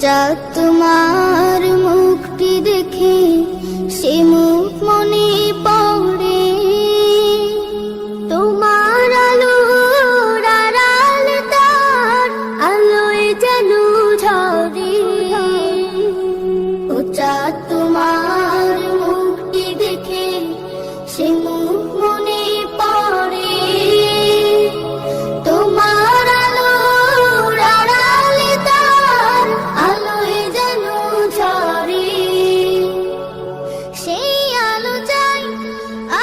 চাঁদ তোমার মুখটি দেখে সে মুখ মনে পড়ে, তোমার আলোর আড়াল তার আলোয় যেন ঝরে। ও চাঁদ তোমার মুখটি দেখে সে মুখ মনে পড়ে, তোমার আলোর আড়াল তার আলোয় যেন ঝরে। সেই আলো চাই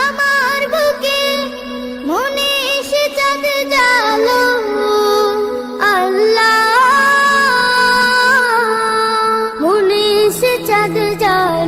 আমার বুকে, মনে এসে চাঁদ জালো। আল্লাহ মনে এসে চাঁদ জালো।